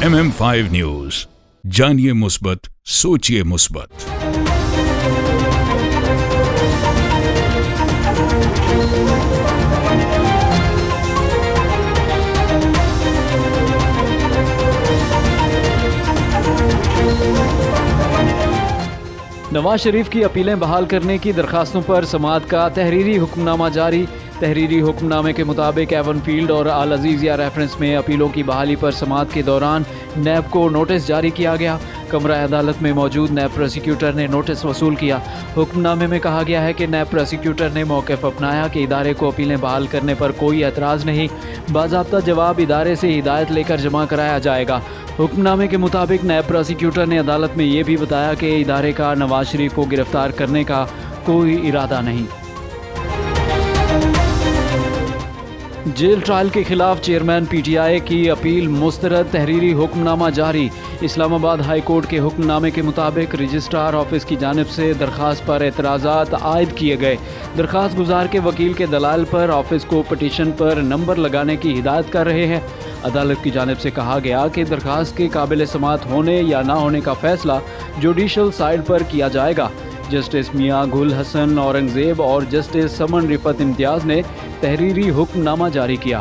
MM5 news, जानिए मुस्बत, सोचिए मुस्बत। नवाज शरीफ की अपीलें बहाल करने की दरखास्तों पर समाअत का तहरीरी हुक्मनामा जारी। तहरीरी हुक्मनामे के मुताबिक एवन फील्ड और आल अजीज़िया रेफरेंस में अपीलों की बहाली पर समाअत के दौरान नैब को नोटिस जारी किया गया। कमरा अदालत में मौजूद नैब प्रोसिक्यूटर ने नोटिस वसूल किया। हुक्मनामे में कहा गया है कि नैब प्रोसिक्यूटर ने मौक़िफ़ अपनाया कि इदारे को अपीलें बहाल करने पर कोई एतराज़ नहीं, बाज़ाब्ता जवाब इदारे से हिदायत लेकर जमा कराया जाएगा। हुक्मनामे के मुताबिक नैब प्रोसिक्यूटर ने अदालत में ये भी बताया कि इदारे का नवाज शरीफ को गिरफ्तार करने का कोई इरादा नहीं। जेल ट्रायल के खिलाफ चेयरमैन PTI की अपील मुस्तरद, तहरीरी हुक्मनामा जारी। इस्लामाबाद हाई कोर्ट के हुक्मनामे के मुताबिक रजिस्ट्रार ऑफिस की जानिब से दरख्वास्त पर एतराज़ात आयद किए गए। दरख्वास्त गुजार के वकील के दलाल पर ऑफिस को पटिशन पर नंबर लगाने की हिदायत कर रहे हैं। अदालत की जानिब से कहा गया कि दरख्वास्त के काबिल समाअत होने या ना होने का फैसला जुडिशल साइड पर किया जाएगा। जस्टिस मियां गुल हसन औरंगजेब और जस्टिस समन रिफत इम्तियाज़ ने तहरीरी हुक्मनामा जारी किया।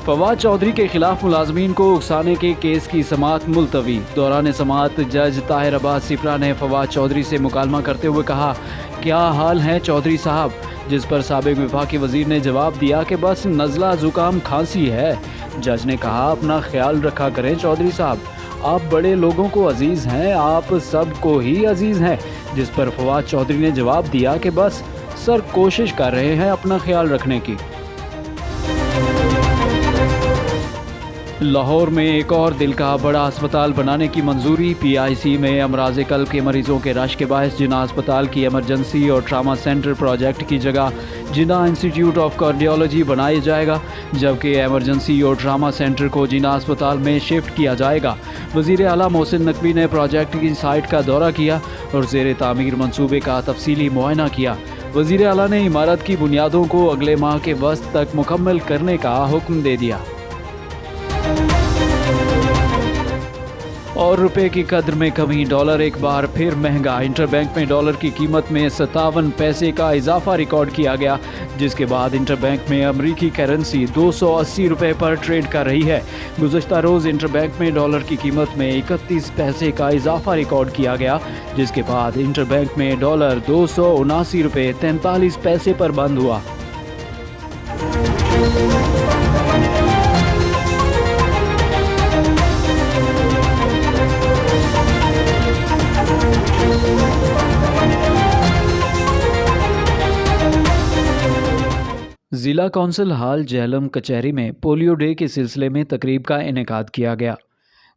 फवाद चौधरी के खिलाफ मुलाजमीन को उकसाने के केस की समाअत मुलतवी। दौरान समाअत जज ताहिर अब्बास सिपरा ने फवाद चौधरी से मुकालमा करते हुए कहा, क्या हाल है चौधरी साहब, जिस पर साबिक वफाकी वजीर ने जवाब दिया कि बस नज़ला जुकाम खांसी है। जज ने कहा, अपना ख्याल रखा करें चौधरी साहब, आप बड़े लोगों को अजीज़ हैं, आप सबको ही अजीज़ हैं। जिस पर फवाद चौधरी ने जवाब दिया कि बस सर कोशिश कर रहे हैं अपना ख्याल रखने की। लाहौर में एक और दिल का बड़ा अस्पताल बनाने की मंजूरी। PIC में अमराज कल्ब के मरीजों के रश के बायस जिन्ना अस्पताल की एमरजेंसी और ट्रामा सेंटर प्रोजेक्ट की जगह जिन्ना इंस्टीट्यूट ऑफ कार्डियोलॉजी बनाया जाएगा, जबकि एमरजेंसी और ट्रामा सेंटर को जिन्ना अस्पताल में शिफ्ट किया जाएगा। वज़ीर आला मोहसिन नकवी ने प्रोजेक्ट की साइट का दौरा किया और ज़ेर तामीर मंसूबे का तफसीली मुआयना किया। वज़ीर आला ने इमारत की बुनियादों को अगले माह के वस्त तक मुकम्मल करने का हुक्म दे दिया। और रुपए की कद्र में कमी, डॉलर एक बार फिर महंगा। इंटरबैंक में डॉलर की कीमत में 57 पैसे का इजाफा रिकॉर्ड किया गया, जिसके बाद इंटरबैंक में अमरीकी करेंसी 280 रुपए पर ट्रेड कर रही है। गुज़श्ता रोज़ इंटरबैंक में डॉलर की कीमत में 31 पैसे का इजाफा रिकॉर्ड किया गया, जिसके बाद इंटरबैंक में डॉलर 279 रुपए 43 पैसे पर बंद हुआ। ज़िला कौंसिल हाल झेलम कचहरी में पोलियो डे के सिलसिले में तकरीब का इनेकाद किया गया।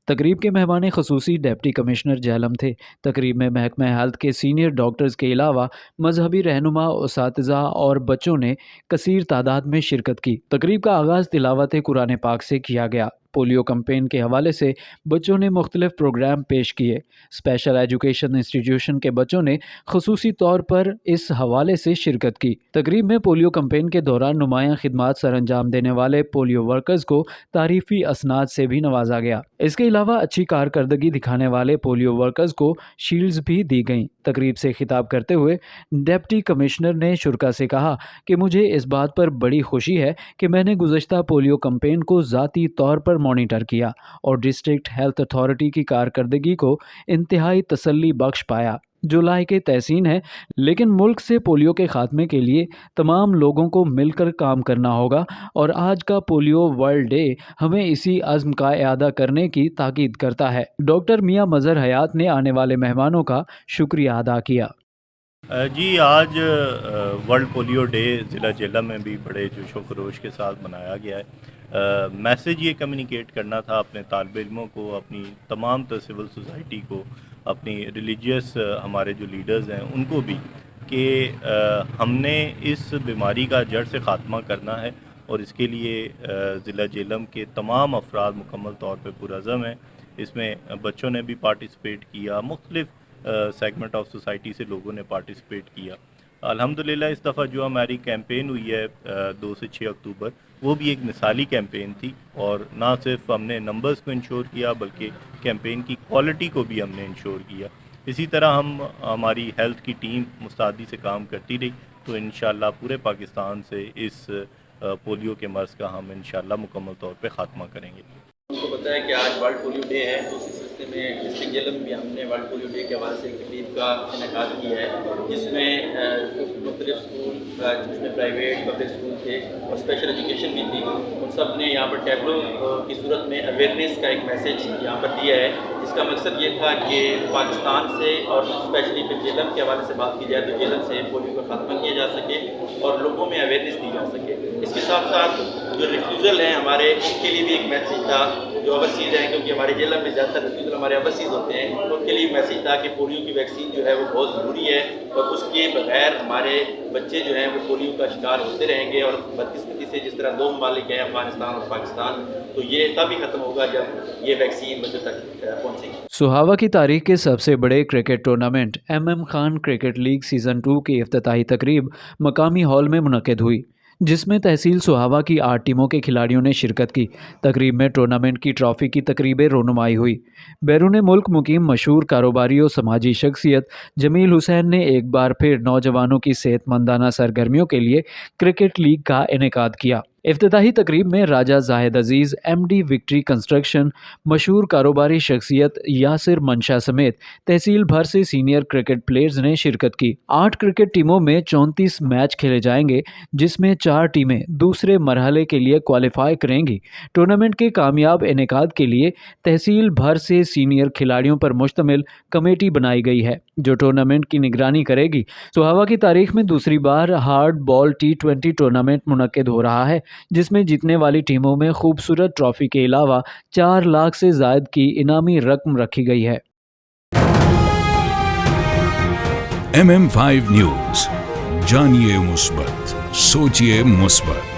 तकरीब के मेहमान खसूसी डिप्टी कमिश्नर झेलम थे। तकरीब में महकमा हेल्थ के सीनियर डॉक्टर्स के अलावा मजहबी रहनुमा, उसातिज़ा और बच्चों ने कसीर तादाद में शिरकत की। तकरीब का आगाज़ तिलावत कुरान पाक से किया गया। पोलियो कैंपेन के हवाले से बच्चों ने मुख्तलिफ प्रोग्राम पेश किए। स्पेशल एजुकेशन इंस्टीट्यूशन के बच्चों ने खसूसी तौर पर इस हवाले से शिरकत की। तकरीब में पोलियो कैंपेन के दौरान नुमायां खिदमात सर अंजाम देने वाले पोलियो वर्कर्स को तारीफी असनाद से भी नवाजा गया। इसके अलावा अच्छी कारकर्दगी दिखाने वाले पोलियो वर्कर्स को शील्ड्स भी दी गईं। तकरीब से खिताब करते हुए डिप्टी कमिश्नर ने शुरा से कहा कि मुझे इस बात पर बड़ी खुशी है कि मैंने गुज़श्ता पोलियो कैंपेन को ज़ाती तौर पर मॉनिटर किया और डिस्ट्रिक्ट हेल्थ अथॉरिटी की कारकर्दगी को इंतहाई तसल्ली बख्श पाया, जो लायक तहसीन है। लेकिन मुल्क से पोलियो के खात्मे के लिए तमाम लोगों को मिलकर काम करना होगा और आज का पोलियो वर्ल्ड डे हमें इसी अज़्म का इआदा करने की ताकीद करता है। डॉक्टर मियां मज़हर हयात ने आने वाले मेहमानों का शुक्रिया अदा किया। जी, आज वर्ल्ड पोलियो डे ज़िला झेलम में भी बड़े जोशो खरोश के साथ मनाया गया है। मैसेज ये कम्युनिकेट करना था अपने तालिब इल्मों को, अपनी तमाम सिविल सोसाइटी को, अपनी रिलीजियस हमारे जो लीडर्स हैं उनको भी, कि हमने इस बीमारी का जड़ से ख़ात्मा करना है और इसके लिए ज़िला झेलम के तमाम अफराद मुकम्मल तौर पर पुरअज़म हैं। इसमें बच्चों ने भी पार्टिसिपेट किया, मुख्तलिफ़ सेगमेंट ऑफ सोसाइटी से लोगों ने पार्टिसिपेट किया الحمدللہ اس دفعہ جو ہماری کیمپین ہوئی ہے 2 سے 6 اکتوبر، وہ بھی ایک مثالی کیمپین تھی، اور نہ صرف ہم نے نمبرز کو انشور کیا بلکہ کیمپین کی کوالٹی کو بھی ہم نے انشور کیا۔ اسی طرح ہماری ہیلتھ کی ٹیم مستعدی سے کام کرتی رہی، تو انشاءاللہ پورے پاکستان سے اس پولیو کے مرض کا ہم انشاءاللہ مکمل طور پہ خاتمہ کریں گے۔ آپ کو پتہ ہے کہ آج ورلڈ پولیو ڈے ہے، تو اسی سلسلے میں ڈسٹرکٹ جیلم میں بھی ہم نے ورلڈ پولیو ڈے کے حوالے سے ایک تقریب کا انعقاد کیا ہے، جس میں مختلف اسکول، جس میں پرائیویٹ پبلک اسکول تھے اور اسپیشل ایجوکیشن بھی تھی، ان سب نے یہاں پر ٹیبلو کی صورت میں اویئرنیس کا ایک میسیج یہاں پر دیا ہے، جس کا مقصد یہ تھا کہ پاکستان سے اور اسپیشلی پھر جیلم کے حوالے سے بات کی جائے تو جیلم سے پولیو کا خاتمہ کیا جا سکے اور لوگوں میں اویئرنیس دی جا سکے۔ اس کے ساتھ ساتھ جو ریفیوزل ہیں ہمارے، ان کے لیے بھی ایک میسیج تھا، جو اوورسیز ہیں، کیونکہ ہمارے جیلم میں زیادہ تر ریفیوزل ہمارے اوورسیز ہوتے ہیں، ان کے لیے میسیج تھا کہ پولیو کی ویکسین جو ہے وہ بہت ضروری ہے، اور اس کے بغیر ہمارے بچے جو ہیں وہ پولیو کا شکار ہوتے رہیں گے، اور بدقسمتی سے جس طرح 2 ممالک ہیں افغانستان اور پاکستان، تو یہ تب ہی ختم ہوگا جب یہ ویکسین بچوں تک پہنچے گی۔ سہاوا کی تاریخ کے سب سے بڑے cricket tournament M Khan cricket league season 2 کی افتتاحی تقریب مقامی ہال میں منعقد ہوئی، جس میں تحصیل سہاوا کی 8 ٹیموں کے کھلاڑیوں نے شرکت کی۔ تقریب میں ٹورنامنٹ کی ٹرافی کی تقریب رونمائی ہوئی۔ بیرون ملک مقیم مشہور کاروباری اور سماجی شخصیت جمیل حسین نے ایک بار پھر نوجوانوں کی صحت مندانہ سرگرمیوں کے لیے کرکٹ لیگ کا انعقاد کیا۔ افتتاحی تقریب میں راجہ زاہد عزیز، ایم ڈی وکٹری کنسٹرکشن، مشہور کاروباری شخصیت یاسر منشا سمیت تحصیل بھر سے سینئر کرکٹ پلیئرز نے شرکت کی۔ 8 کرکٹ ٹیموں میں 34 میچ کھیلے جائیں گے، جس میں 4 ٹیمیں دوسرے مرحلے کے لیے کوالیفائی کریں گی۔ ٹورنامنٹ کے کامیاب انعقاد کے لیے تحصیل بھر سے سینئر کھلاڑیوں پر مشتمل کمیٹی بنائی گئی ہے، جو ٹورنامنٹ کی نگرانی کرے گی۔ سہاوا کی تاریخ میں دوسری بار ہارڈ بال T20 ٹورنامنٹ منعقد ہو رہا ہے، جس میں جیتنے والی ٹیموں میں خوبصورت ٹرافی کے علاوہ 4 لاکھ سے زائد کی انعامی رقم رکھی گئی ہے۔ MM5 نیوز، جانیے مثبت، سوچیے مثبت۔